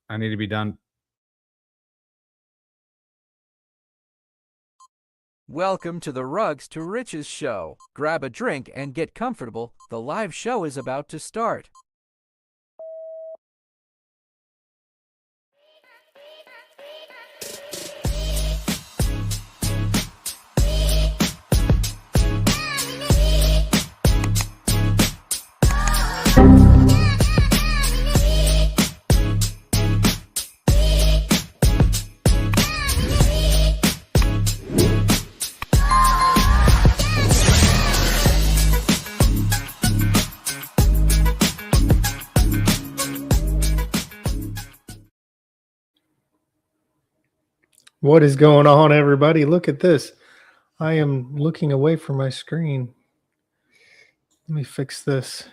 I need to be done. Welcome to the Rugs to Riches show. Grab a drink and get comfortable. The live show is about to start. What is going on, everybody? Look at this. I am looking away from my screen. Let me fix this.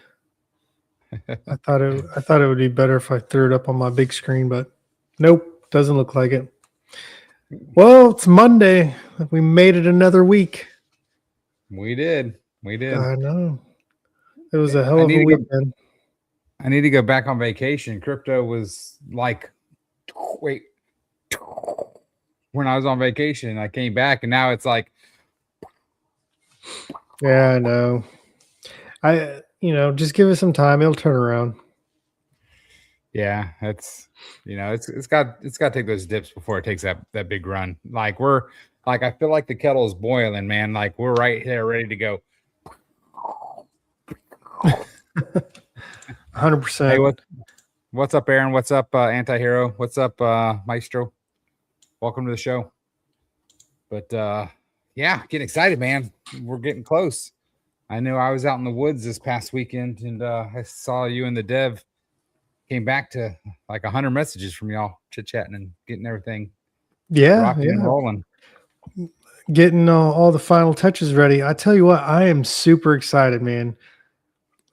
I thought it would be better if I threw it up on my big screen, but nope, doesn't look like it. Well, it's Monday. We made it another week. We did. I know. It was a hell of a weekend. I need to go back on vacation. Crypto was like, wait, when I was on vacation, I came back and now it's like, yeah, I know. Just give it some time. It'll turn around. Yeah, it's got to take those dips before it takes that big run. Like I feel like the kettle is boiling, man. Like we're right there ready to go. 100%. Hey, what's up, Aaron? What's up, Anti-Hero? What's up, Maestro? Welcome to the show. But yeah, getting excited, man. We're getting close. I know I was out in the woods this past weekend, and I saw you and the dev came back to like 100 messages from y'all chit-chatting and getting everything rocking and rolling. Getting all the final touches ready. I tell you what, I am super excited, man.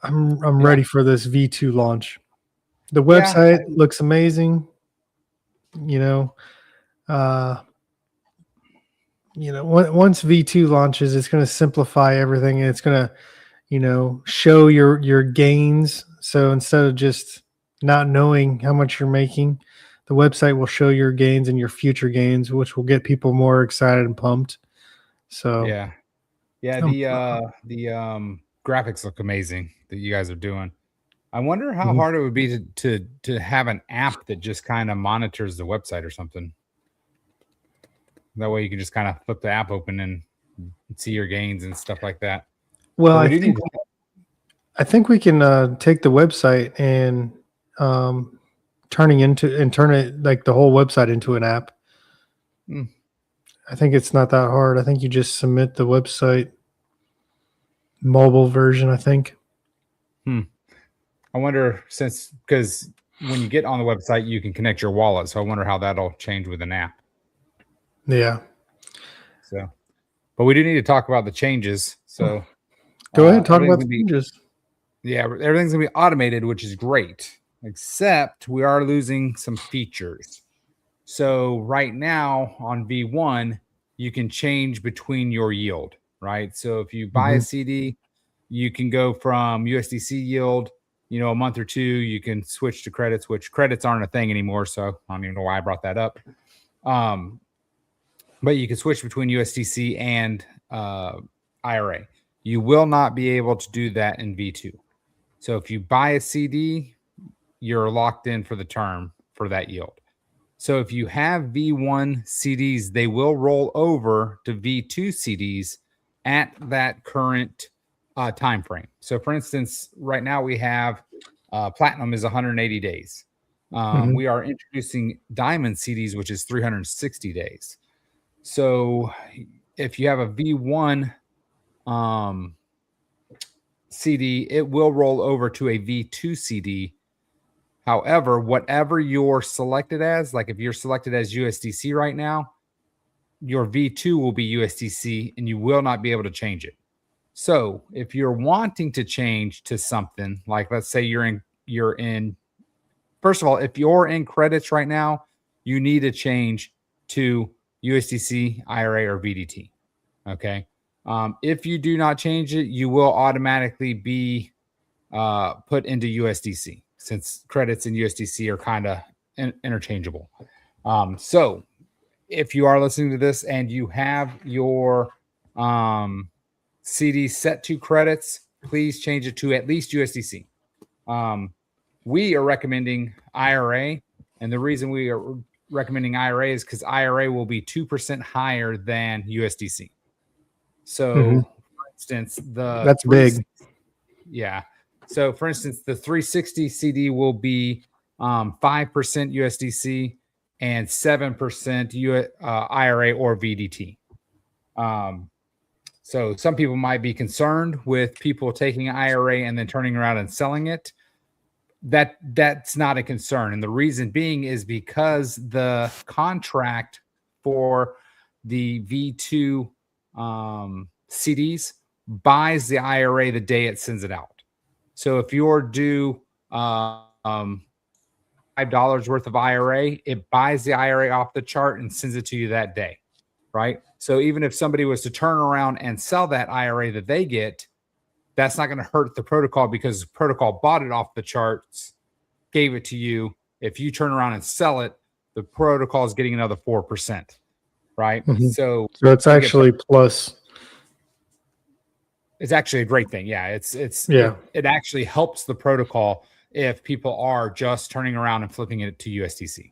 I'm ready for this V2 launch. The website looks amazing. Once V2 launches, it's going to simplify everything. And it's going to, show your gains. So instead of just not knowing how much you're making, the website will show your gains and your future gains, which will get people more excited and pumped. So the graphics look amazing that you guys are doing. I wonder how hard it would be to have an app that just kind of monitors the website or something. That way you can just kind of flip the app open and see your gains and stuff like that. Well, I think we can take the website and turn it like the whole website into an app. I think it's not that hard. I think you just submit the website mobile version, I think. I wonder because when you get on the website, you can connect your wallet. So I wonder how that'll change with an app. Yeah. So, but we do need to talk about the changes. So go ahead, talk about the changes. Yeah, everything's gonna be automated, which is great, except we are losing some features. So right now on V1, you can change between your yield, right? So if you buy a CD, you can go from USDC yield, a month or two, you can switch to credits, which credits aren't a thing anymore. So I don't even know why I brought that up. But you can switch between USDC and IRA. You will not be able to do that in V2. So if you buy a CD, you're locked in for the term for that yield. So if you have V1 CDs, they will roll over to V2 CDs at that current time frame. So for instance, right now we have platinum is 180 days. We are introducing diamond CDs, which is 360 days. So if you have a V1 CD, it will roll over to a V2 CD. However, whatever you're selected as, like if you're selected as USDC right now, your V2 will be USDC and you will not be able to change it. So if you're wanting to change to something, like let's say you're in, first of all, if you're in credits right now, you need to change to USDC, IRA, or VDT. Okay. If you do not change it, you will automatically be put into USDC, since credits in USDC are kind of interchangeable. So if you are listening to this and you have your CD set to credits, please change it to at least USDC. We are recommending IRA, and the reason we are recommending IRA is because IRA will be 2% higher than USDC. So, for instance, That's big. Yeah. So, for instance, the 360 CD will be 5% USDC and 7% IRA or VDT. So some people might be concerned with people taking IRA and then turning around and selling it. That's not a concern. And the reason being is because the contract for the V2 CDs buys the IRA the day it sends it out. So if you're due $5 worth of IRA, it buys the IRA off the chart and sends it to you that day, right? So even if somebody was to turn around and sell that IRA that they get, that's not going to hurt the protocol because the protocol bought it off the charts, gave it to you. If you turn around and sell it, the protocol is getting another 4%, right? So it's actually plus. It's actually a great thing. Yeah, it actually helps the protocol if people are just turning around and flipping it to USDC,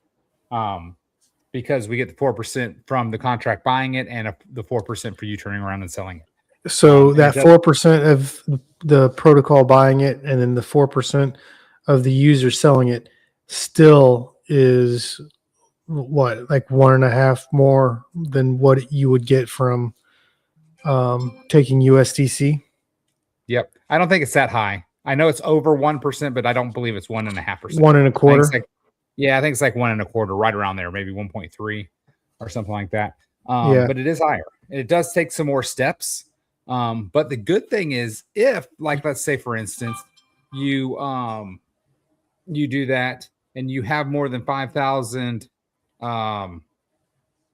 because we get the 4% from the contract buying it and the 4% for you turning around and selling it. So that 4% of the protocol buying it and then the 4% of the user selling it still is what, like 1.5 more than what you would get from taking USDC? Yep. I don't think it's that high. I know it's over 1%, but I don't believe it's 1.5%. 1.25. I think it's like 1.25, right around there, maybe 1.3 or something like that. But it is higher. It does take some more steps. But the good thing is, if, like, let's say for instance, you do that and you have more than 5,000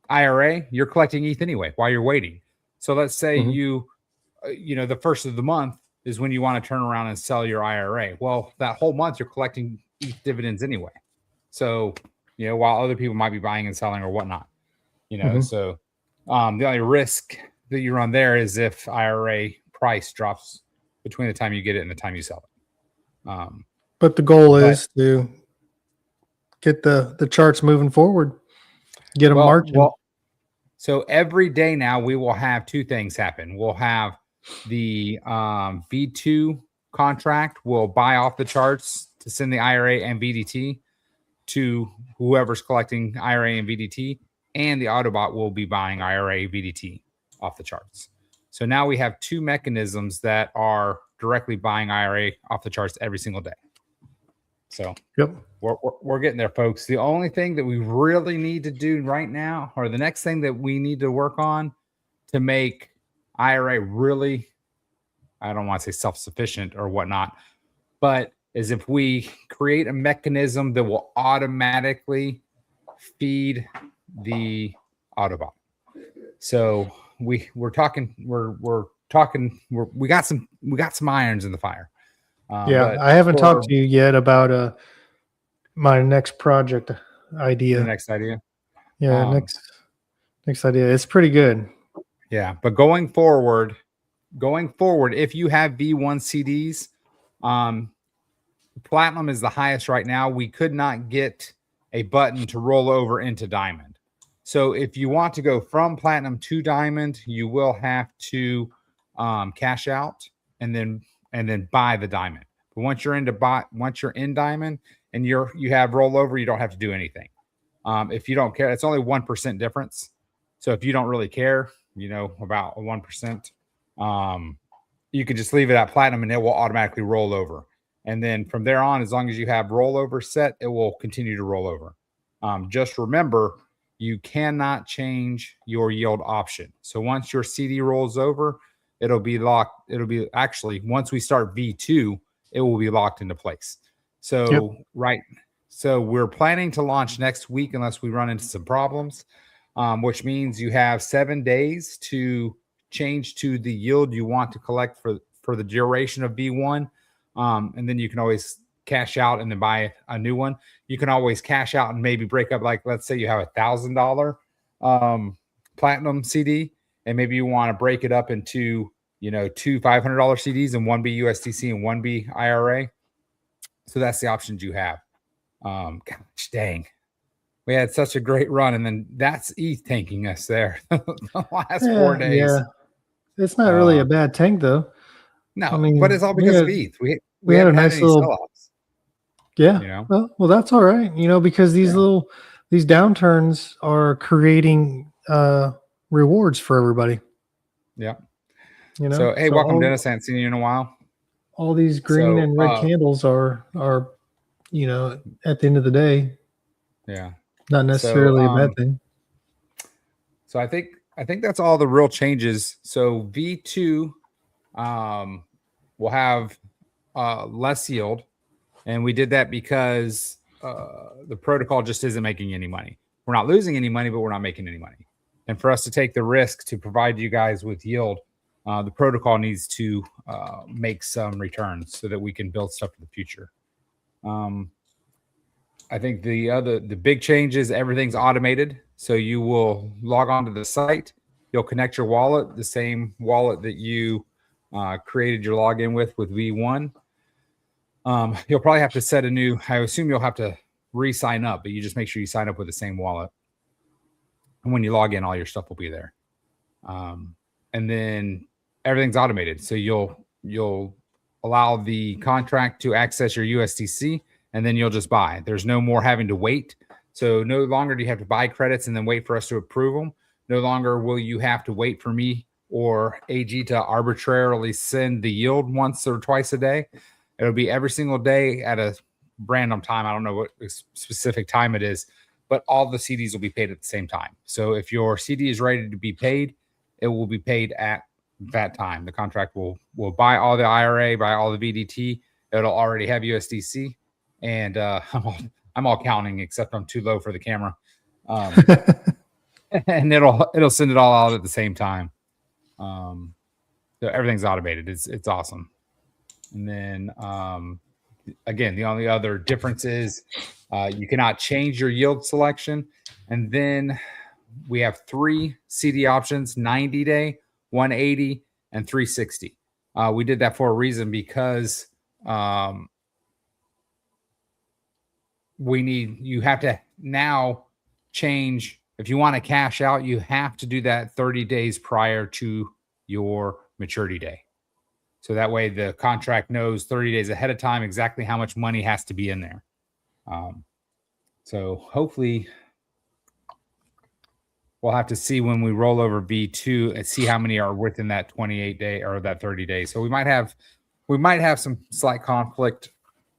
IRA, you're collecting ETH anyway while you're waiting. So let's say the first of the month is when you want to turn around and sell your IRA. Well, that whole month you're collecting ETH dividends anyway. So, while other people might be buying and selling or whatnot, so the only risk that you run there is if IRA price drops between the time you get it and the time you sell it. But the goal is to get the charts moving forward, get them marching. So every day now we will have two things happen. We'll have the V2 contract will buy off the charts to send the IRA and VDT to whoever's collecting IRA and VDT, and the Autobot will be buying IRA VDT off the charts. So now we have two mechanisms that are directly buying IRA off the charts every single day. So we're getting there, folks. The only thing that we really need to do right now, or the next thing that we need to work on to make IRA really, I don't want to say self-sufficient or whatnot, but is if we create a mechanism that will automatically feed the Autobot. So we got some irons in the fire. I haven't talked to you yet about my next project idea. The next idea. Yeah, next idea. It's pretty good. Yeah, but going forward, if you have V1 CDs, Platinum is the highest right now. We could not get a button to roll over into Diamond. So if you want to go from Platinum to Diamond, you will have to cash out and then buy the Diamond. But once you're in Diamond and you have rollover, you don't have to do anything. If you don't care, it's only 1% difference. So if you don't really care, about 1%, you can just leave it at Platinum and it will automatically roll over. And then from there on, as long as you have rollover set, it will continue to roll over. Just remember, you cannot change your yield option. So once your CD rolls over, it'll be locked. It'll be actually, once we start V2, it will be locked into place. So, So we're planning to launch next week unless we run into some problems, which means you have 7 days to change to the yield you want to collect for the duration of V1. And then you can always cash out and then buy a new one, you can always cash out and maybe break up. Like, let's say you have $1,000 platinum CD, and maybe you want to break it up into, two $500 CDs, and one be USDC and one be IRA. So that's the options you have. Gosh dang, we had such a great run, and then that's ETH tanking us there the last 4 days. Yeah, it's not really a bad tank though. No, I mean, but it's all because of ETH. We had a haven't nice any little sell-offs. Yeah. Well, that's all right. Because these downturns are creating rewards for everybody. Yeah. So hey, welcome, Dennis. I haven't seen you in a while. All these green and red candles are at the end of the day, not necessarily a bad thing. So I think that's all the real changes. So V2 will have less yield, and we did that because the protocol just isn't making any money. We're not losing any money, but we're not making any money. And for us to take the risk to provide you guys with yield, the protocol needs to make some returns so that we can build stuff for the future. I think the big change is everything's automated. So you will log on to the site. You'll connect your wallet, the same wallet that you created your login with V1. You'll probably have to set I assume you'll have to re-sign up, but you just make sure you sign up with the same wallet. And when you log in, all your stuff will be there. And then everything's automated. So you'll allow the contract to access your USDC, and then you'll just buy. There's no more having to wait. So no longer do you have to buy credits and then wait for us to approve them. No longer will you have to wait for me or AG to arbitrarily send the yield once or twice a day. It'll be every single day at a random time. I don't know what specific time it is, but all the CDs will be paid at the same time. So if your CD is ready to be paid, it will be paid at that time. The contract will buy all the IRA, buy all the VDT. It'll already have USDC, and I'm all counting, except I'm too low for the camera. And it'll send it all out at the same time. So everything's automated. It's awesome. And then again, the only other difference is you cannot change your yield selection. And then we have 3 CD options: 90-day, 180, and 360. We did that for a reason, because you have to now change. If you want to cash out, you have to do that 30 days prior to your maturity day. So that way the contract knows 30 days ahead of time exactly how much money has to be in there. So hopefully we'll have to see when we roll over V2 and see how many are within that 28 day or that 30 days. So we might have some slight conflict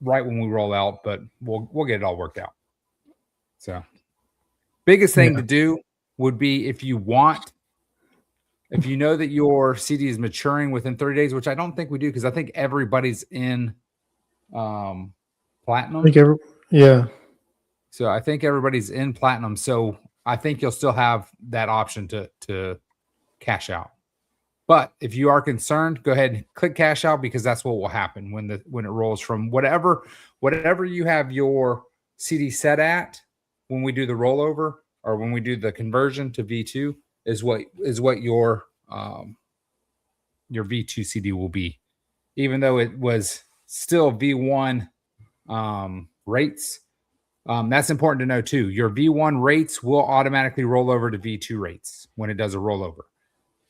right when we roll out, but we'll get it all worked out. So biggest thing to do would be, if you know that your CD is maturing within 30 days, which I don't think we do, because I think everybody's in platinum. So I think everybody's in platinum. So I think you'll still have that option to cash out. But if you are concerned, go ahead and click cash out, because that's what will happen when it rolls from whatever you have your CD set at when we do the rollover, or when we do the conversion to V2, is what your V2 CD will be, even though it was still V1 rates. That's important to know too. Your V1 rates will automatically roll over to V2 rates when it does a rollover.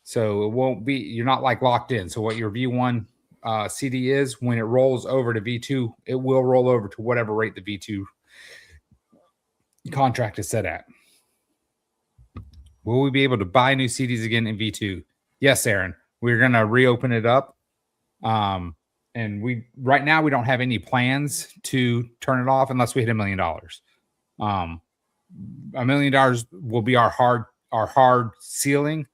So it won't be, you're not like locked in. So what your V1 CD is, when it rolls over to V2, it will roll over to whatever rate the V2 contract is set at. Will we be able to buy new CDs again in V2? Yes, Aaron. We're going to reopen it up. And right now we don't have any plans to turn it off unless we hit $1 million. $1 million will be our hard ceiling,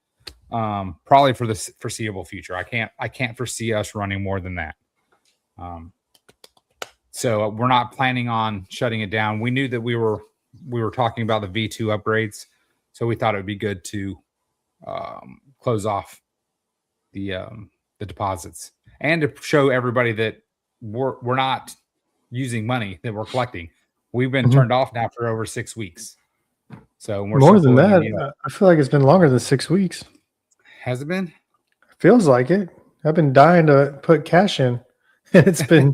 probably for the foreseeable future. I can't foresee us running more than that. So we're not planning on shutting it down. We knew that we were talking about the V2 upgrades, so we thought it would be good to close off the deposits, and to show everybody that we're not using money that we're collecting. We've been Mhm. turned off now for over 6 weeks. So we're More still than pulling in that, yield. I feel like it's been longer than 6 weeks. Has it been? Feels like it. I've been dying to put cash in. It's been,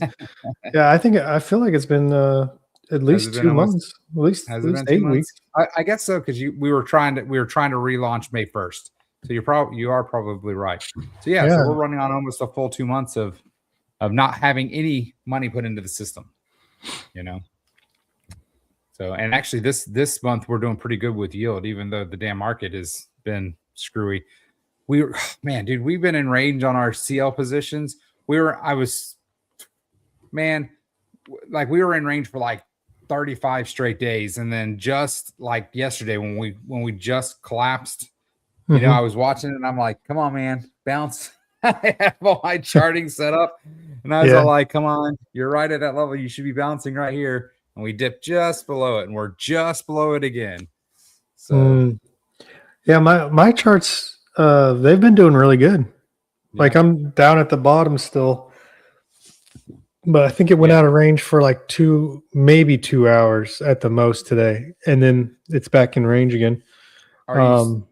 yeah, I feel like it's been at Has least it been 2 almost? months, at least Has it been 8 2 months? weeks. I guess so, because we were trying to relaunch May 1st. So you are probably right. So yeah, so Yeah. we're running on almost a full 2 months of not having any money put into the system. You know. So and actually this month we're doing pretty good with yield, even though the damn market has been screwy. We were man, dude, we've been in range on our CL positions. Like we were in range for like 35 straight days, and then just like yesterday when we just collapsed, I Mhm. was watching it and I'm like, come on, man, bounce. I have all my charting set up, and I was Yeah. all like, come on, you're right at that level, you should be bouncing right here. And we dipped just below it, and we're just below it again. So Mm. Yeah, my charts they've been doing really good. Like yeah, I'm down at the bottom still, but I think it went yeah. out of range for like maybe 2 hours at the most today, and then it's back in range again. Are you Um,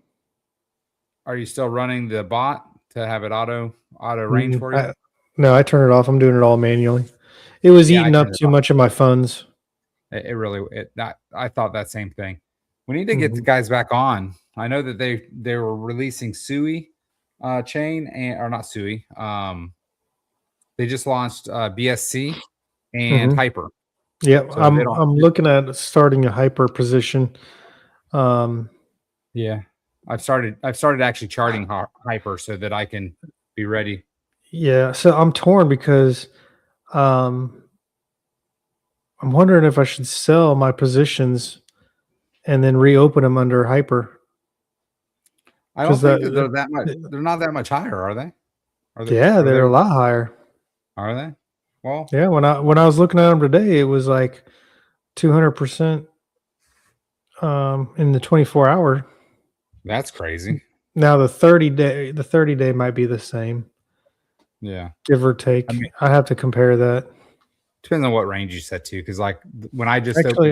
are you still running the bot to have it auto range for you? no, I turn it off. I'm doing it all manually. It was Yeah, I eating up turned it too off. much of my funds. It really I thought that same thing. We need to get the Mhm. guys back on. I know that they were releasing Sui chain or not Sui. They just launched BSC and Mhm. Hyper. Yep, So they don't. I'm looking at starting a hyper position. Um, Yeah, I've started actually charting Hyper so that I can be ready. yeah, so I'm torn because um, I'm wondering if I should sell my positions and then reopen them under hyper I don't because think that they're that much. They're not that much higher, are they? yeah, Are they? they're a lot higher. Are they? Well, Yeah, when I was looking at them today, it was like 200% in the 24 hour. that's crazy. Now the 30 day might be the same, Yeah. give or I take. mean, I have to compare that. depends on what range you set to, because like when I just opened Actually,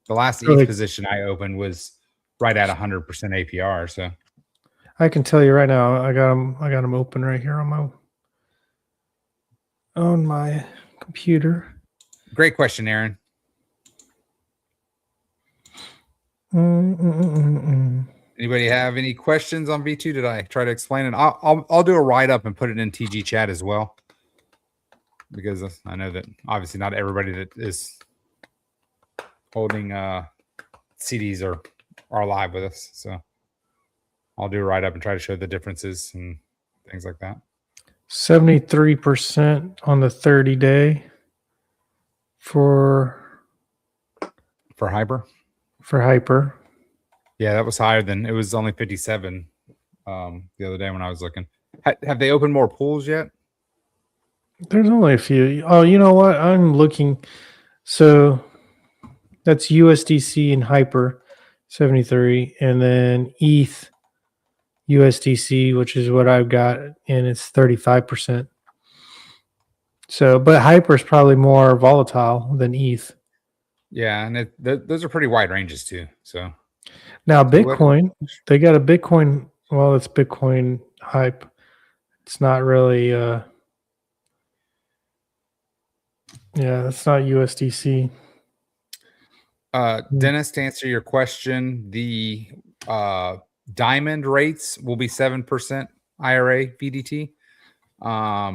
the last ETH really, position I opened was right at 100% APR. So I can tell you right now, I got them. I got them open right here on my computer. great question, Aaron. Mm-mm-mm-mm. Anybody have any questions on V2? Did I try to explain it? I'll do a write up and put it in TG chat as well, because I know that obviously not everybody that is holding CDs are live with us. So I'll do a write up and try to show the differences and things like that. 73% on the 30 day for Hyper. hyper. Yeah, that was higher than it was only 57 the other day when I was looking. Have they opened more pools yet? There's only a few. Oh, you know what? I'm looking. So that's USDC and hyper 73, and then ETH USDC, which is what I've got, and it's 35%. So, but hyper is probably more volatile than ETH. Yeah, and those are pretty wide ranges too. So Now, what? Bitcoin, they got a Bitcoin. Well, it's Bitcoin hype. It's not really. Yeah, that's not USDC. Dennis, to answer your question, the diamond rates will be 7% IRA VDT.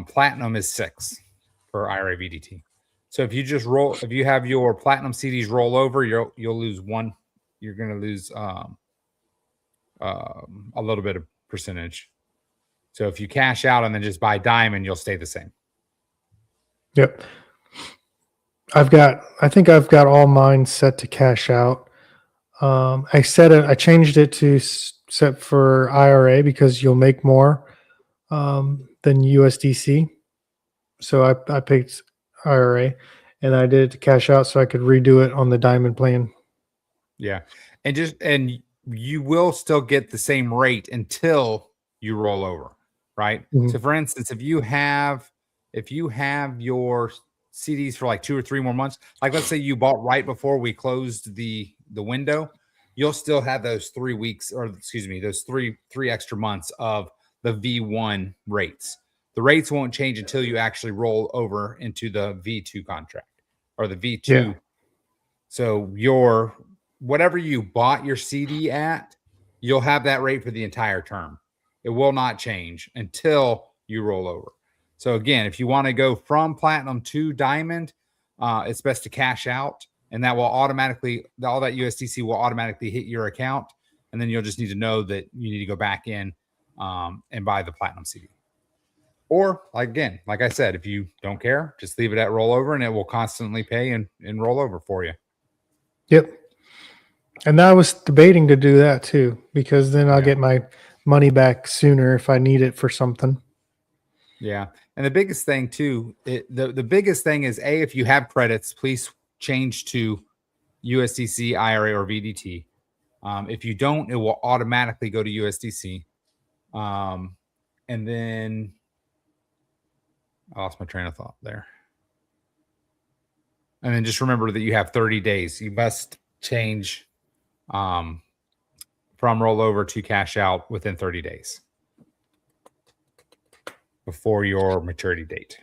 Platinum is 6 for IRA VDT. So if you have your platinum CDs roll over, you'll lose one. You're going to lose a little bit of percentage. So if you cash out and then just buy diamond, you'll stay the same. Yep. I think I've got all mine set to cash out. I changed it to set for IRA because you'll make more than USDC. So I picked IRA, and I did it to cash out so I could redo it on the diamond plan. Yeah. And you will still get the same rate until you roll over, right? Mhm. So for instance, if you have your CDs for like 2 or 3 more months, like let's say you bought right before we closed the window, you'll still have those 3 weeks, or excuse me, those three extra months of the V1 rates. The rates won't change until you actually roll over into the V2 contract or the V2. Yeah. So your whatever you bought your CD at, you'll have that rate for the entire term. It will not change until you roll over. So again, if you want to go from platinum to diamond, it's best to cash out, and that will automatically, all that USDC will automatically hit your account, and then you'll just need to know that you need to go back in and buy the platinum CD. Or again, like I said, if you don't care, just leave it at rollover, and it will constantly pay and roll over for you. Yep. And I was debating to do that too, because then I'll get my money back sooner if I need it for something. Yeah. And the biggest thing too, the biggest thing is if you have credits, please change to USDC, IRA, or VDT. If you don't, it will automatically go to USDC. And then I lost my train of thought there. And then just remember that you have 30 days. You must change from rollover to cash out within 30 days before your maturity date.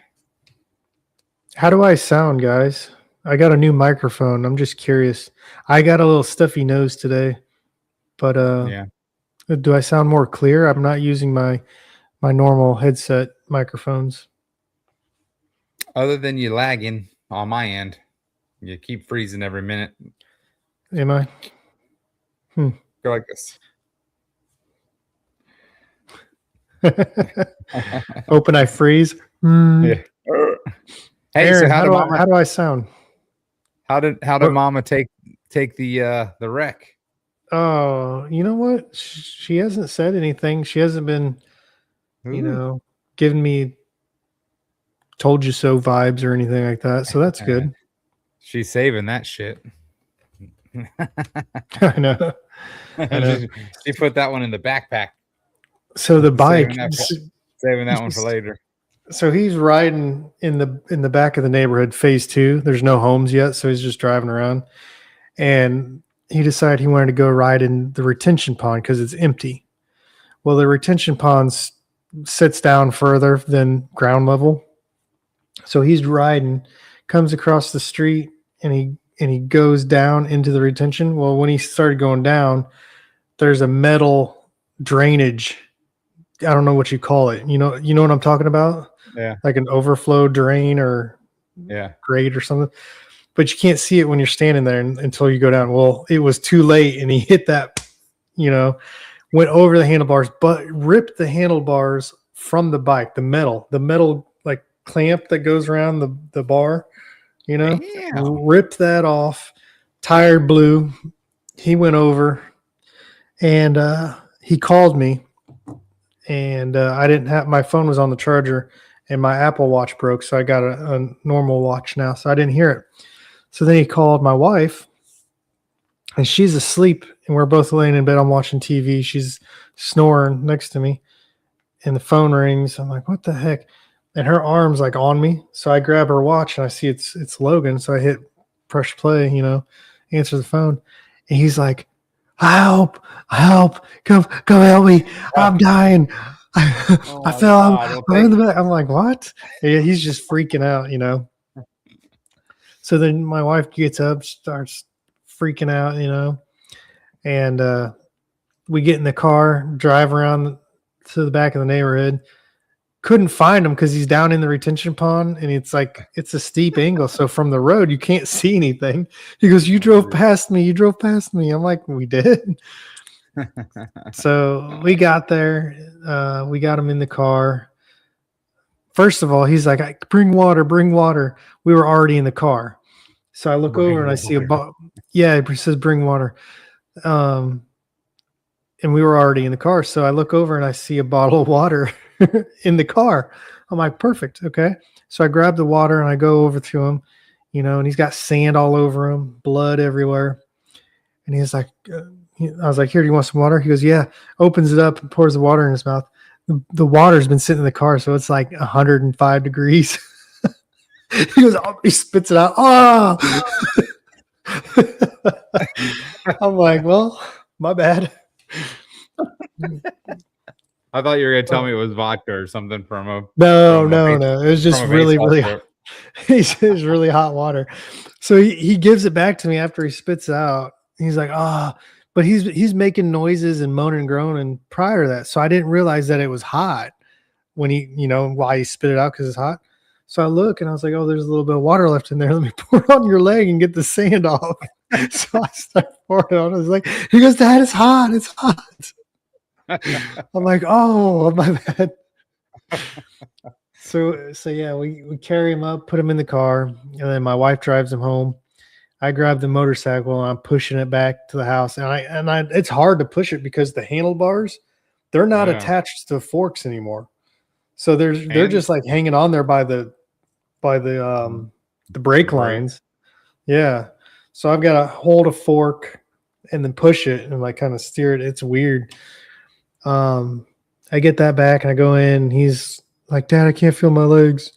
How do I sound, guys? I got a new microphone. I'm just curious. I got a little stuffy nose today, but Yeah. do I sound more clear? I'm not using my normal headset microphones. Other than you lagging on my end, you keep freezing every minute. Am I? Go like this. Open eye freeze. Yeah. Hey, Aaron, so how do I sound? How did Mama take the wreck? Oh, you know what? She hasn't said anything. She hasn't been, giving me told you so vibes or anything like that. So that's good. She's saving that shit. I know. She put that one in the backpack. So the bike, saving that one for later. So he's riding in the back of the neighborhood, phase 2. There's no homes yet, so he's just driving around. And he decided he wanted to go ride in the retention pond because it's empty. Well, the retention pond sits down further than ground level. So he's riding, comes across the street, and he goes down into the retention. Well, when he started going down, there's a metal drainage. I don't know what you call it. You know what I'm talking about? Yeah. Like an overflow drain or grate or something. But you can't see it when you're standing there until you go down. Well, it was too late, and he hit that, went over the handlebars, but ripped the handlebars from the bike, the metal like clamp that goes around the bar, ripped that off. Tire blew. He went over, and he called me, and I didn't have, my phone was on the charger, and my Apple Watch broke, so I got a normal watch now, so I didn't hear it. So then he called my wife, and she's asleep, and we're both laying in bed. I'm watching TV. She's snoring next to me, and the phone rings. I'm like, what the heck? And her arm's like on me. So I grab her watch, and I see it's Logan. So I hit press play, answer the phone. And he's like, help, come help me. I'm dying. I fell. I'm in the back. I'm like, what? Yeah, he's just freaking out, So then my wife gets up, starts freaking out, and we get in the car, drive around to the back of the neighborhood. Couldn't find him because he's down in the retention pond, and it's a steep angle. So from the road, you can't see anything. He goes, you drove past me. I'm like, we did. So we got there. We got him in the car. First of all, he's like, bring water. We were already in the car. So I look over and I see it says bring water. And we were already in the car. So I look over and I see a bottle of water in the car. I'm like, perfect. Okay. So I grab the water and I go over to him, and he's got sand all over him, blood everywhere. And he's like, I was like, here, do you want some water? He goes, yeah. Opens it up and pours the water in his mouth. The water's been sitting in the car, so it's like 105 degrees. He goes, oh, he spits it out. Oh, I'm like, well, my bad. I thought you were gonna tell me it was vodka or something from a No, from a no, base- no. It was just from a really, baseball really trip. it's really hot water. So he gives it back to me after he spits it out. He's like, but he's making noises and moaning and groaning prior to that. So I didn't realize that it was hot when why he spit it out because it's hot. So I look and I was like, oh, there's a little bit of water left in there. Let me pour it on your leg and get the sand off. So I start pouring it on. I was like, he goes, Dad, it's hot. It's hot. I'm like, oh, my bad. So yeah, we carry him up, put him in the car, and then my wife drives him home. I grab the motorcycle and I'm pushing it back to the house. And I it's hard to push it because the handlebars, they're not Yeah. attached to forks anymore. So they're And- just like hanging on there by the brake lines. Yeah. So I've got to hold a fork and then push it and like kind of steer it. It's weird. I get that back and I go in. And he's like, Dad, I can't feel my legs.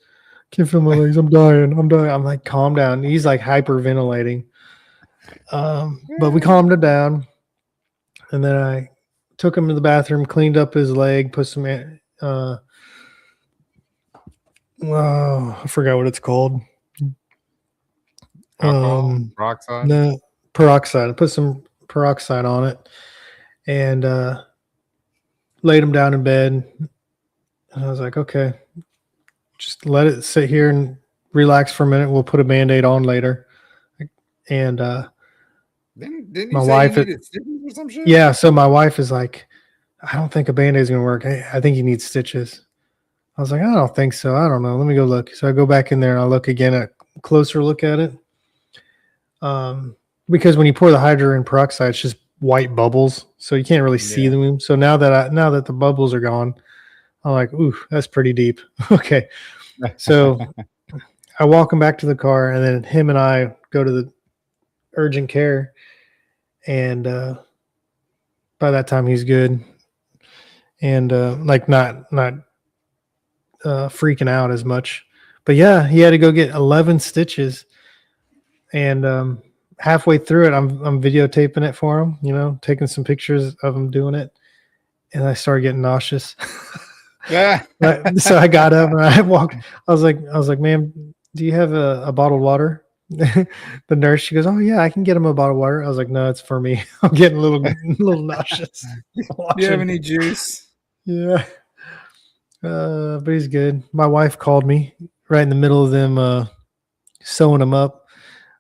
Can't feel my legs. I'm dying. I'm like, calm down. He's like hyperventilating. But we calmed him down. And then I took him to the bathroom, cleaned up his leg, put some, I forgot what it's called. Alcohol, peroxide. No, peroxide. I put some peroxide on it and laid him down in bed. And I was like, okay, just let it sit here and relax for a minute. We'll put a Band-Aid on later. And Didn't you my say wife- you needed stitches or some shit? yeah, so my wife is like, I don't think a Band-Aid is going to work. I think you need stitches. I was like, I don't think so. I don't know. Let me go look. So I go back in there and I look again, a closer look at it. Because when you pour the hydrogen peroxide, it's just white bubbles, so you can't really see Yeah. them. So now that the bubbles are gone, I'm like, ooh, that's pretty deep. Okay. So I walk him back to the car, and then him and I go to the urgent care. And by that time, he's good, and like not freaking out as much. But yeah, he had to go get 11 stitches, and halfway through it, I'm videotaping it for him. Taking some pictures of him doing it, and I started getting nauseous. Yeah. So I got up and I walked. I was like, ma'am, do you have a bottled water? The nurse, she goes, oh yeah, I can get him a bottle of water. I was like, no, it's for me. I'm getting a little nauseous. Do you have any juice? Yeah. But he's good. My wife called me right in the middle of them sewing him up.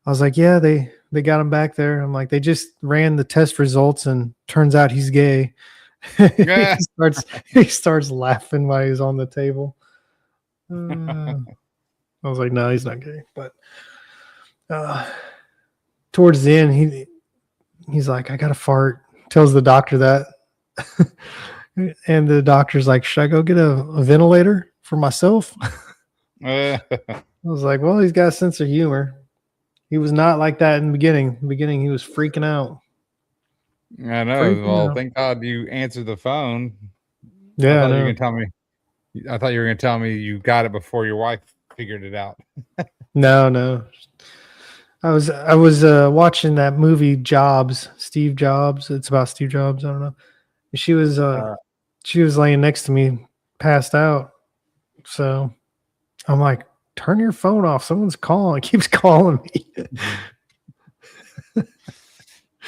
I was like, yeah, they got him back there. I'm like, they just ran the test results and turns out he's gay. Yeah. he starts laughing while he's on the table. I was like, no, he's not gay. But towards the end, he's like, I got to fart. Tells the doctor that. And the doctor's like, should I go get a ventilator for myself? I was like, well, he's got a sense of humor. He was not like that in the beginning. In the beginning, he was freaking out. I know. Freaking Well, out. thank God you answered the phone. Yeah, I I thought you were know. gonna tell me. I thought you were gonna tell me you got it before your wife figured it out. No. I was watching that movie Jobs, Steve Jobs. It's about Steve Jobs. I don't know. She was laying next to me, passed out. So I'm like, turn your phone off. Someone's calling. It keeps calling me.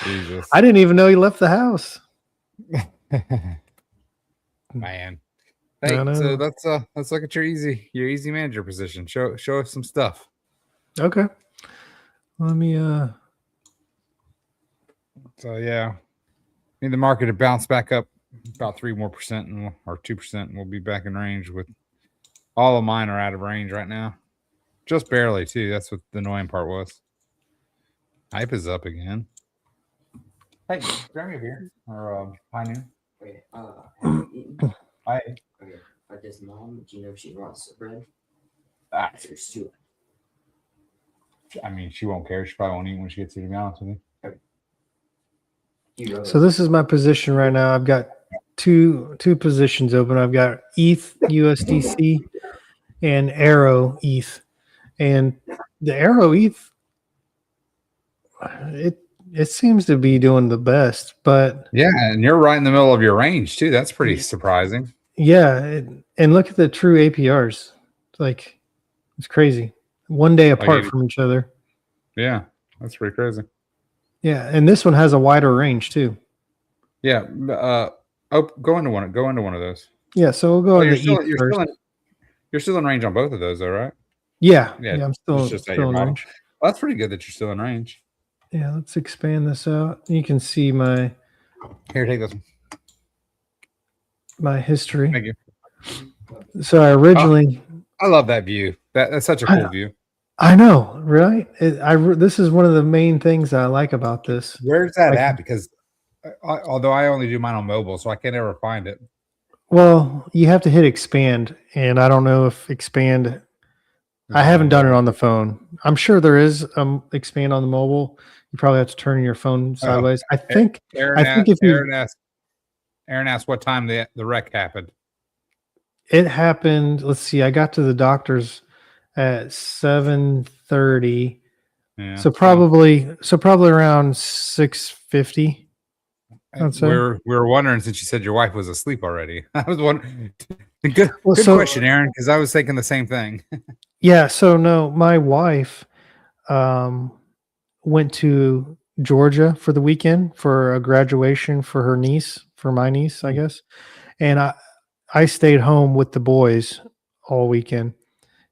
Jesus, I didn't even know he left the house. man. I Hey, know. so let's look at your easy manager position. Show us some stuff. Okay. Let me So yeah, need the market to bounce back up about 3% more or 2%, and we'll be back in range. With all of mine are out of range right now, just barely too. That's what the annoying part was. Hype is up again. Hey, grab me a beer or high noon. Okay, have you eaten? Hi. Okay, but does mom, do you know if she wants the bread? Ah, There's two. I mean, she won't care. She probably won't eat when she gets here. To be honest with you. You know So this is my position right now. I've got two positions open. I've got ETH USDC and Arrow ETH. And the Arrow ETH, it seems to be doing the best, but Yeah, and you're right in the middle of your range too. That's pretty surprising. yeah, and look at the true APRs. Like, it's crazy. One day apart 80. from each other. Yeah, that's pretty crazy. Yeah, and this one has a wider range too. Yeah. Go into one. Go into one of those. Yeah, so we'll go Oh, into you're ETH first. you're still in range on both of those, though, right? Yeah, Yeah, I'm still it's just at your in bottom. range. Well, that's pretty good that you're still in range. Yeah, let's expand this out. You can see my Here, take this one. history. Thank you. So I originally, I love that view. That's such a cool view. I know, right? This is one of the main things I like about this. Where's that Like- at? Because although I only do mine on mobile, so I can't ever find it. Well, you have to hit expand, and I don't know if expand. I haven't done it on the phone. I'm sure there is expand on the mobile. You probably have to turn your phone sideways. I think. Aaron I think if you- Aaron asked what time the wreck happened. It happened. Let's see. I got to the doctor's at 7:30. Yeah, So probably around 6:50. I'd say. we were wondering since you said your wife was asleep already. I was wondering. Good Well, so- question, Aaron, because I was thinking the same thing. Yeah. So no, my wife went to Georgia for the weekend for a graduation for my niece, I guess. And I stayed home with the boys all weekend.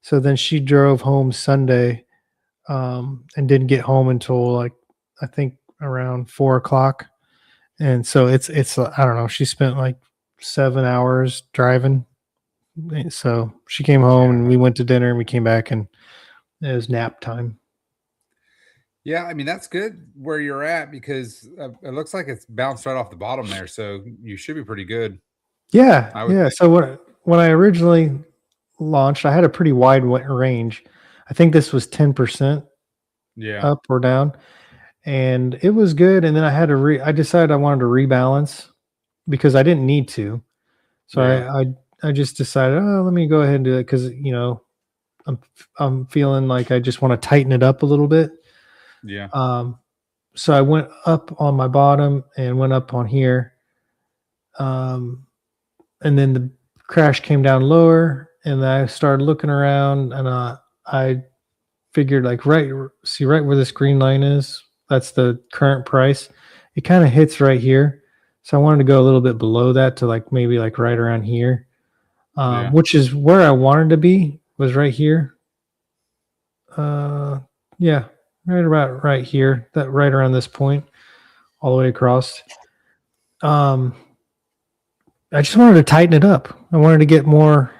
So then she drove home Sunday and didn't get home until like, I think around 4:00. And so it's I don't know, she spent like 7 hours driving. So she came home and we went to dinner and we came back and it was nap time. Yeah, I mean that's good where you're at because it looks like it's bounced right off the bottom there, so you should be pretty good. Yeah, I would yeah. think. So when I originally launched, I had a pretty wide range. I think this was 10% Yeah, up or down, and it was good. And then I had to I decided I wanted to rebalance because I didn't need to. So Yeah. I just decided, oh, let me go ahead and do it because I'm feeling like I just want to tighten it up a little bit. yeah, So I went up on my bottom and went up on here. And then the crash came down lower and I started looking around and I figured like right where this green line is, that's the current price. It kind of hits right here. So I wanted to go a little bit below that to like maybe like right around here, Yeah. which is where I wanted to be, was right here. Yeah, right about right here, that right around this point, all the way across. I just wanted to tighten it up. I wanted to get more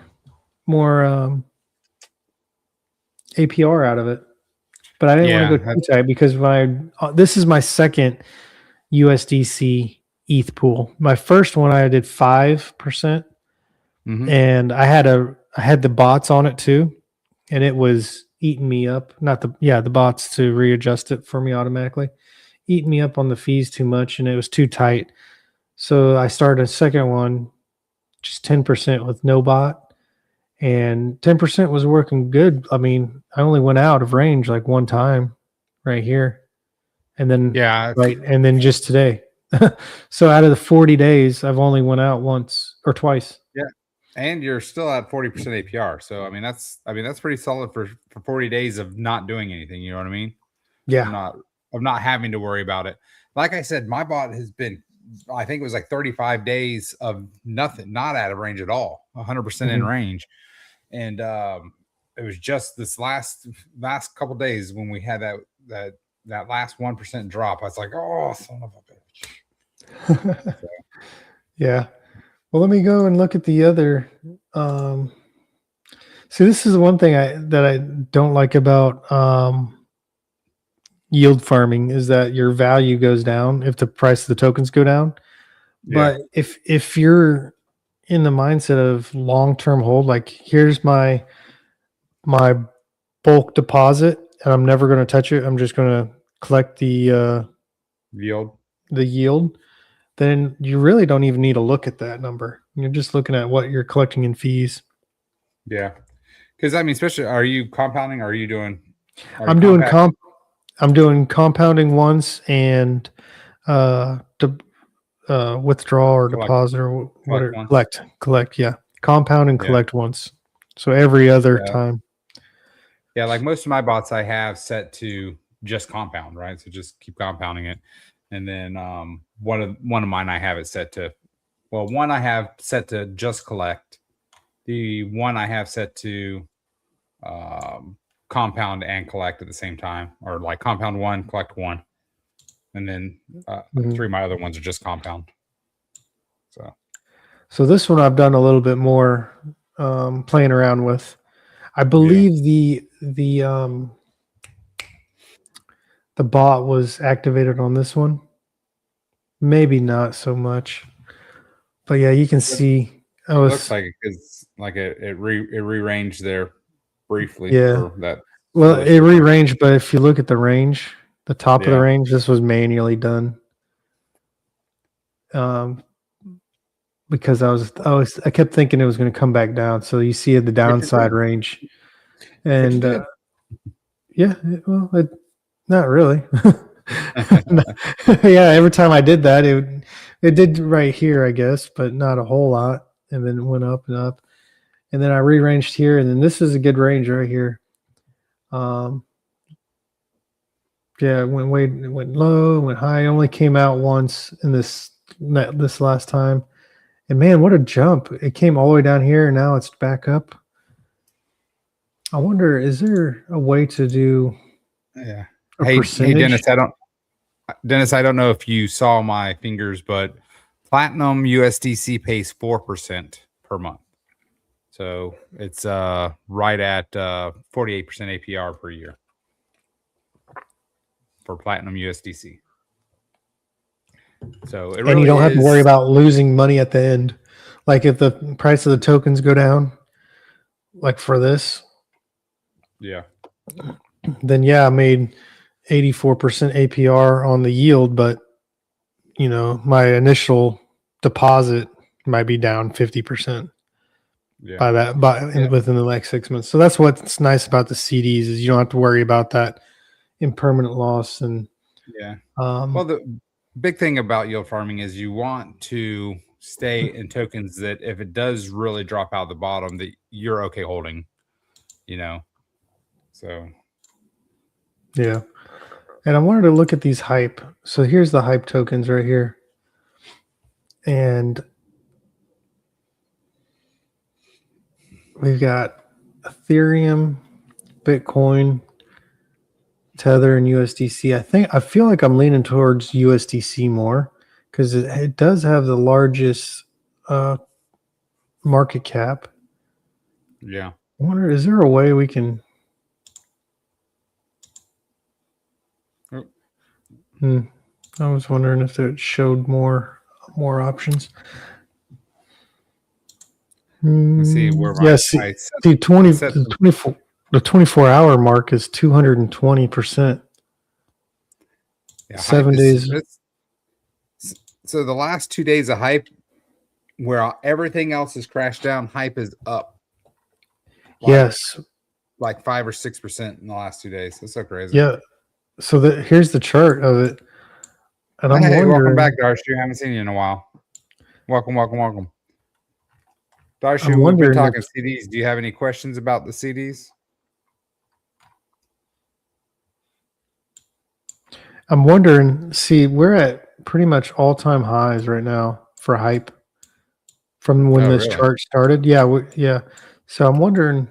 APR out of it, but I didn't want to go too tight because this is my second USDC ETH pool. My first one I did 5%, Mhm. and I had the bots on it too, and it was eating me up. Not the bots to readjust it for me automatically, eating me up on the fees too much, and it was too tight. So I started a second one, just 10% with no bot, and 10% was working good. I mean, I only went out of range like one time right here. And then, Yeah, right. And then just today. So out of the 40 days, I've only went out once or twice. and you're still at 40% APR. So I mean that's pretty solid for 40 days of not doing anything. You know what I mean? Yeah. Of not having to worry about it. Like I said, my bot has been, I think it was like 35 days of nothing, not out of range at all, 100% in Mhm. range. And it was just this last couple days when we had that last 1% drop. I was like, oh, son of a bitch. Yeah. Well, let me go and look at the other. See, this is the one thing that I don't like about yield farming is that your value goes down if the price of the tokens go down. Yeah. But if you're in the mindset of long-term hold, like here's my bulk deposit and I'm never going to touch it. I'm just going to collect the yield, then you really don't even need to look at that number. You're just looking at what you're collecting in fees. Yeah. Because I mean, especially, are you compounding? Or are you doing? Are you I'm doing compact- I'm doing compounding once and withdrawal or Collect- deposit or whatever. once. Collect. Yeah, compound and Yeah. collect once. So every other Yeah. time. Yeah, like most of my bots, I have set to just compound, right? So just keep compounding it, and then one of mine I have it set to. Well, one I have set to just collect. The one I have set to compound and collect at the same time, or like compound one, collect one, and then Mhm. 3 of my other ones are just compound. So this one I've done a little bit more playing around with. I believe the bot was activated on this one. Maybe not so much, but yeah, you can see I was Looks like it's like it rearranged there briefly. Yeah. For that. well, for it this- rearranged, but if you look at the range, the top of the Yeah. range, this was manually done. Because I kept thinking it was going to come back down. So you see the downside range, and did. yeah, not really. Yeah, every time I did that, it did right here, I guess, but not a whole lot. And then it went up and up, and then I rearranged here, and then this is a good range right here. Yeah, it went low, went high. It only came out once in this last time. And man, what a jump. It came all the way down here and now it's back up. I wonder, is there a way to do Yeah. a Hey, percentage? Dennis, I don't know if you saw my fingers, but Platinum USDC pays 4% per month. So it's right at 48% APR per year for Platinum USDC. So it And you don't have to worry is- about losing money at the end. Like if the price of the tokens go down, like for this, Yeah. then yeah, I made 84% APR on the yield, but you know, my initial deposit might be down 50% Yeah. by within the next 6 months. So that's what's nice about the CDs is you don't have to worry about that impermanent loss. And Yeah. Well, the big thing about yield farming is you want to stay in tokens that if it does really drop out the bottom, that you're okay holding, you know. So yeah. And I wanted to look at these hype. So here's the hype tokens right here. And we've got Ethereum, Bitcoin, Tether, and USDC. I feel like I'm leaning towards USDC more because it does have the largest market cap. yeah. I wonder, is there a way we can? Oh. I was wondering if it showed more options. Let's see where my Yeah, see, I set- see 20, set- the 24 the 24-hour mark is 220%. yeah, 7 hype days. So the last 2 days of hype, where everything else has crashed down, hype is up. Yes. Like 5 or 6% in the last 2 days. That's so crazy. Yeah. So here's the chart of it. And I'm Hey, welcome wondering, back, Darshu. Haven't seen you in a while. Welcome. Darshu, we've wondering been talking CDs. Do you have any questions about the CDs? see, we're at pretty much all-time highs right now for hype from when Oh, this really? chart started. Yeah, yeah. So I'm wondering,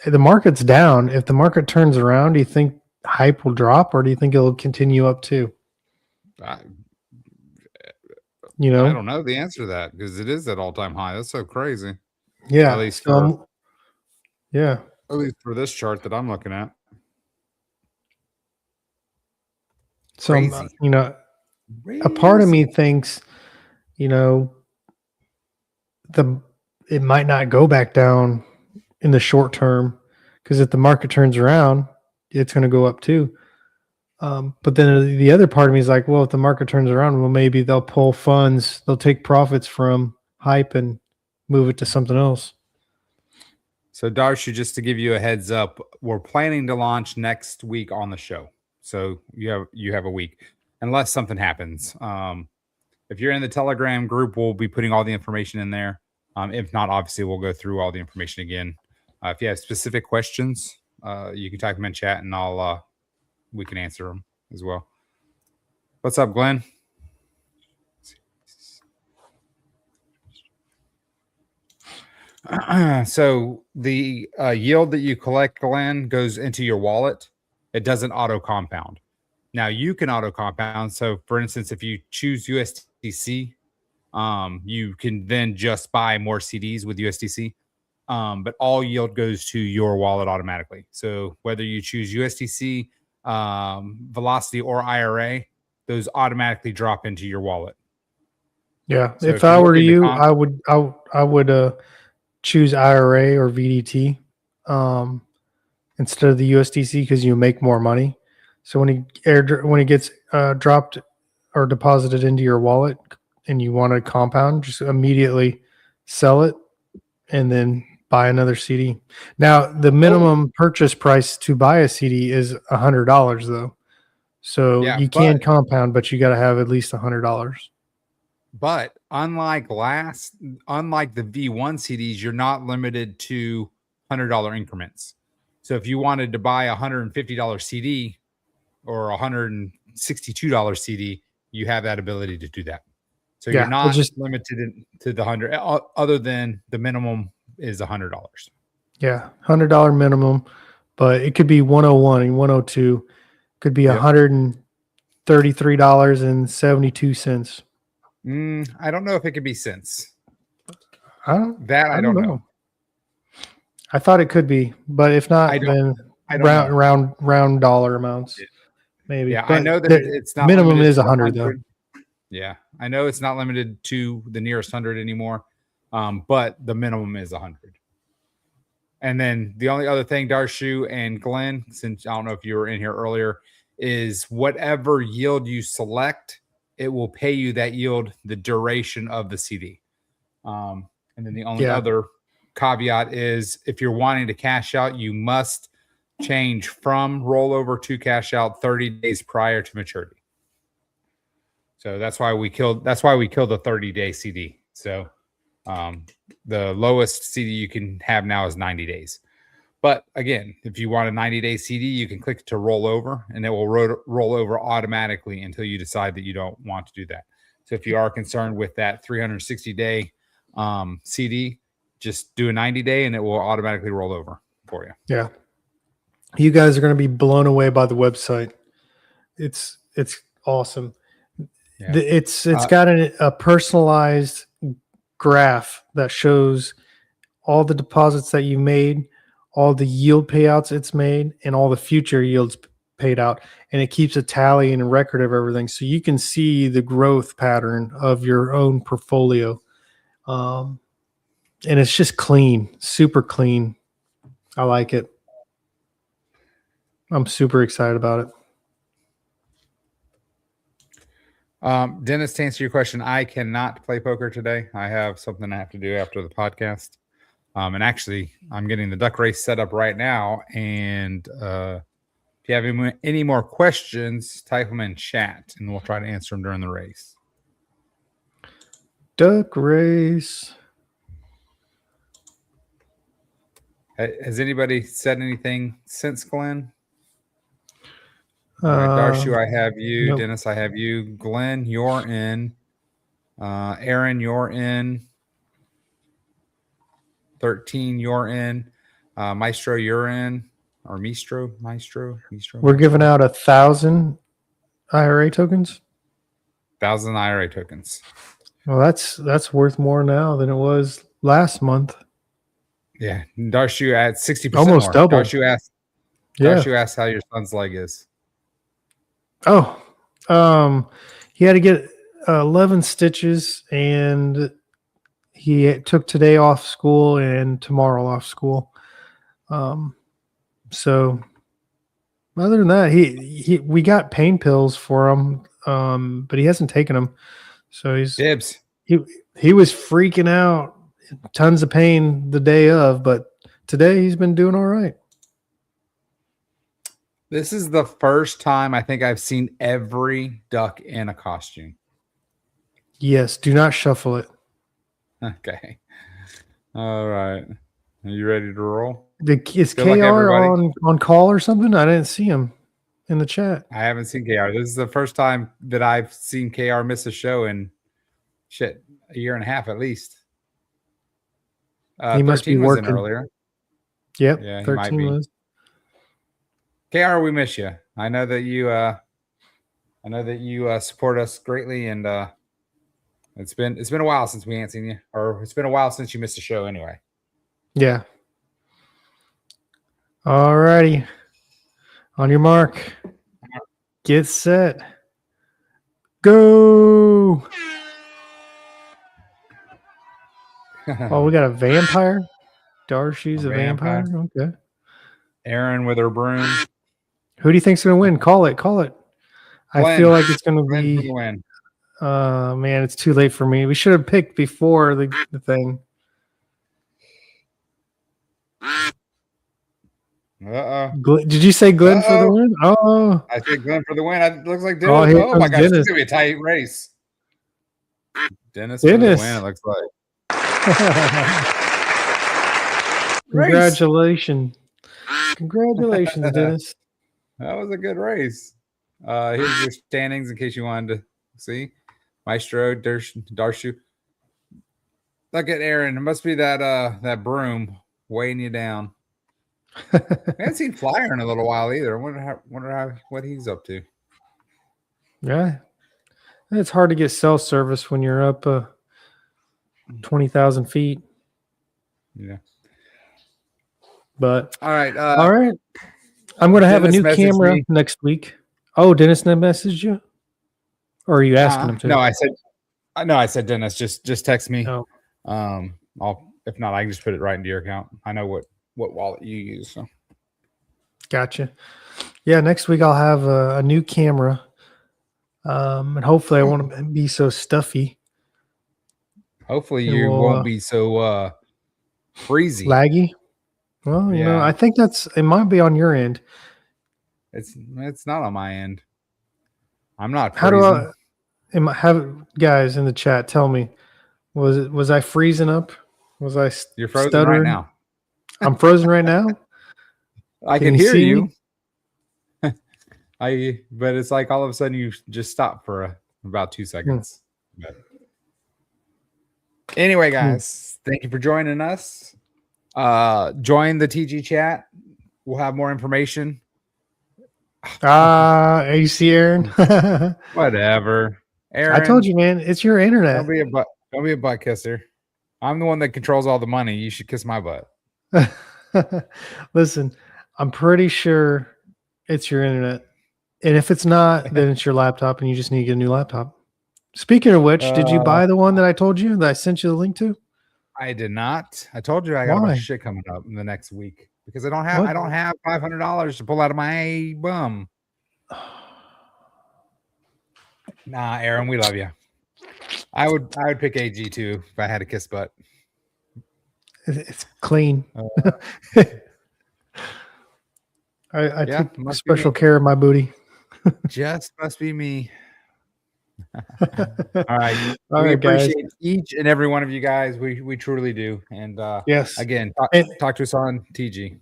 the market's down. If the market turns around, do you think hype will drop or do you think it'll continue up too? I You know? don't know the answer to that because it is at all-time high. That's so crazy. Yeah. At least yeah. At least for this chart that I'm looking at. So, Crazy. you know, a part of me thinks, you know, it might not go back down in the short term because if the market turns around, it's going to go up too. But then the other part of me is like, well, if the market turns around, well, maybe they'll pull funds, they'll take profits from hype and move it to something else. So Darshu, just to give you a heads up, we're planning to launch next week on the show. So you have a week, unless something happens. If you're in the Telegram group, we'll be putting all the information in there. If not, obviously we'll go through all the information again. If you have specific questions, you can type them in chat, and we can answer them as well. What's up, Glenn? So the yield that you collect, Glenn, goes into your wallet. It doesn't auto compound. Now you can auto compound. So for instance, if you choose USDC, you can then just buy more CDs with USDC. But all yield goes to your wallet automatically. So whether you choose USDC, Velocity, or IRA, those automatically drop into your wallet. Yeah. So if I you were look into you, I would choose IRA or VDT instead of the USDC because you make more money. So when it gets dropped or deposited into your wallet and you want to compound, just immediately sell it and then buy another CD. Now the minimum purchase price to buy a CD is $100 though. So Yeah, you can compound, but you got to have at least $100. But unlike the V1 CDs, you're not limited to $100 increments. So if you wanted to buy a $150 CD or a $162 CD, you have that ability to do that. So Yeah, you're not just limited to the 100, other than the minimum is $100. yeah, $100 minimum, but it could be 101 and 102. Could be Yep. $133.72. I don't know if it could be cents. I don't know. I thought it could be, but if not, I then don't know. round dollar amounts. Yeah. Maybe. Yeah, But I know that it's not minimum limited is to 100 though. Yeah, I know it's not limited to the nearest 100 anymore, but the minimum is 100. And then the only other thing, Darshu and Glenn, since I don't know if you were in here earlier, is whatever yield you select, it will pay you that yield the duration of the CD. And then the only other caveat is if you're wanting to cash out, you must change from rollover to cash out 30 days prior to maturity. So that's why we killed the 30-day CD. So the lowest CD you can have now is 90 days. But again, if you want a 90-day CD, you can click to roll over, and it will roll over automatically until you decide that you don't want to do that. So if you are concerned with that 360-day CD, just do a 90-day, and it will automatically roll over for you. Yeah. You guys are going to be blown away by the website. It's awesome. Yeah. It's got a personalized graph that shows all the deposits that you made, all the yield payouts it's made, and all the future yields paid out. And it keeps a tally and a record of everything. So you can see the growth pattern of your own portfolio. And it's just clean, super clean. I like it. I'm super excited about it. Dennis, to answer your question, I cannot play poker today. I have something I have to do after the podcast. And actually, I'm getting the duck race set up right now. And if you have any more questions, type them in chat, and we'll try to answer them during the race. Duck race. Has anybody said anything since Glenn? All right, Darshu, I have you. Nope. Dennis, I have you. Glenn, you're in. Aaron, you're in. 13, you're in. Maestro, you're in. Or Maestro. We're giving out 1,000 IRA tokens. 1,000 IRA tokens. Well, that's worth more now than it was last month. Yeah, Darshu at 60%. Almost more. double. Darshu asked how your son's leg is. Oh, he had to get 11 stitches, and he took today off school and tomorrow off school. So other than that, we got pain pills for him, but he hasn't taken them. So Dibs. He was freaking out, tons of pain the day of, but today he's been doing all right. This is the first time I think I've seen every duck in a costume. Yes, do not shuffle it. Okay. All right. Are you ready to roll? Is Good luck, KR everybody. on call or something? I didn't see him in the chat. I haven't seen KR. This is the first time that I've seen KR miss a show in a year and a half at least. He must be 13 was in working. earlier. Yep, Yeah, he might 13 be. was. KR, we miss you. I know that you support us greatly, and it's been a while since we ain't seen you, or it's been a while since you missed a show anyway. Yeah. All righty. On your mark. Get set. Go. Oh, we got a vampire. Darcy's a vampire. Okay. Aaron with her broom. Who do you think's going to win? Call it. Call it. I Glenn. feel like it's going to Glenn for be. the win. Man, it's too late for me. We should have picked before the thing. Did you say Glenn for the win? Oh, I said Glenn for the win. It looks like Oh, Dennis. here Oh, my comes gosh, it's Dennis. gonna be a tight race. Dennis for the Dennis. win. It looks like. congratulations. Congratulations, Dennis. That was a good race. Here's your standings in case you wanted to see. Maestro, Darshu. Look at Aaron. It must be that broom weighing you down. I haven't seen Flyer in a little while either. I wonder what he's up to. Yeah. It's hard to get cell service when you're up 20,000 feet. Yeah. But All right. all right. I'm going to have a Dennis new messaged camera me. next week. Oh, Dennis messaged you? Or are you asking him to? No, I said Dennis. Just text me. Oh. If not, I can just put it right into your account. I know what wallet you use. So Gotcha. Yeah, next week I'll have a new camera. And hopefully I won't be so stuffy, hopefully It you will, won't be so freezy. laggy. Well, you know, Yeah. I think it might be on your end. It's not on my end. I'm not How do freezing. have guys in the chat tell me, was I freezing up? Was I You're frozen stuttering? right now. I'm frozen right now. I Can can you hear see you. me? But it's like all of a sudden you just stop for about 2 seconds. But anyway, guys, thank you for joining us. Join the TG chat. We'll have more information. AC Aaron. Whatever. Aaron, I told you, man, it's your internet. don't be a butt kisser. I'm the one that controls all the money. You should kiss my butt. Listen, I'm pretty sure it's your internet. And if it's not, then it's your laptop and you just need to get a new laptop. Speaking of which, did you buy the one that I told you that I sent you the link to? I did not. I told you I got a Why? bunch of shit coming up in the next week because I don't have What? $500 to pull out of my bum. Nah, Aaron, we love you. I would pick AG too if I had a kiss butt. It's clean. I Yeah, took must be special me. care of my booty. Just must be me. All right. All We right, guys. appreciate each and every one of you guys. We truly do. And Yes. again, And- talk to us on TG.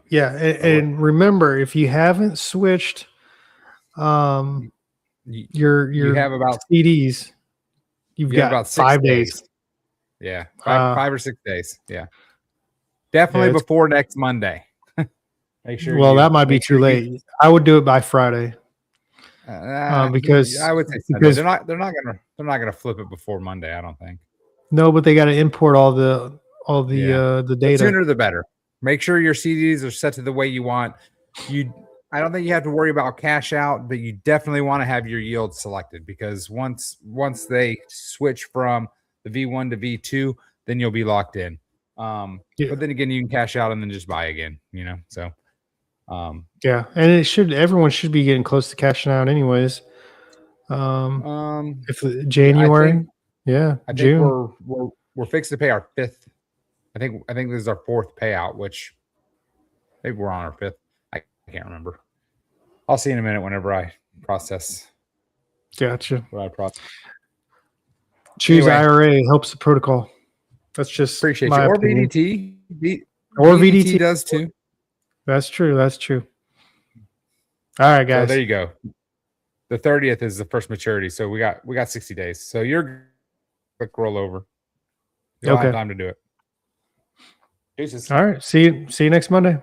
Yeah, and remember, if you haven't switched your You have about CDs, you've you have got about 6 5 days. Yeah, Uh, 5 or 6 days. Yeah, definitely it's- before next Monday. Make sure. Well, you- that might be make too sure you- late. I would do it by Friday. Because- I would say Sunday. because- they're not gonna flip it before Monday. I don't think. No, but they got to import all the Yeah. the The data. sooner the better. Make sure your CDs are set to the way you want. I don't think you have to worry about cash out, but you definitely want to have your yield selected because once they switch from the V1 to V2, then you'll be locked in. Yeah. But then again, you can cash out and then just buy again. So. Yeah, and everyone should be getting close to cashing out anyways. If January, I think June. we're fixed to pay our fifth I think this is our 4th payout, which maybe we're on our 5th. I can't remember. I'll see in a minute whenever I process Gotcha. what I process. Choose Anyway. IRA helps the protocol. That's just Appreciate my you. Or opinion. VDT. Or VDT VDT. does too. That's true. That's true. All right, So guys. there you go. The 30th is the first maturity. So we got 60 days. So you're quick rollover. You'll have Okay. time to do it. Deuces. All right. See you next Monday.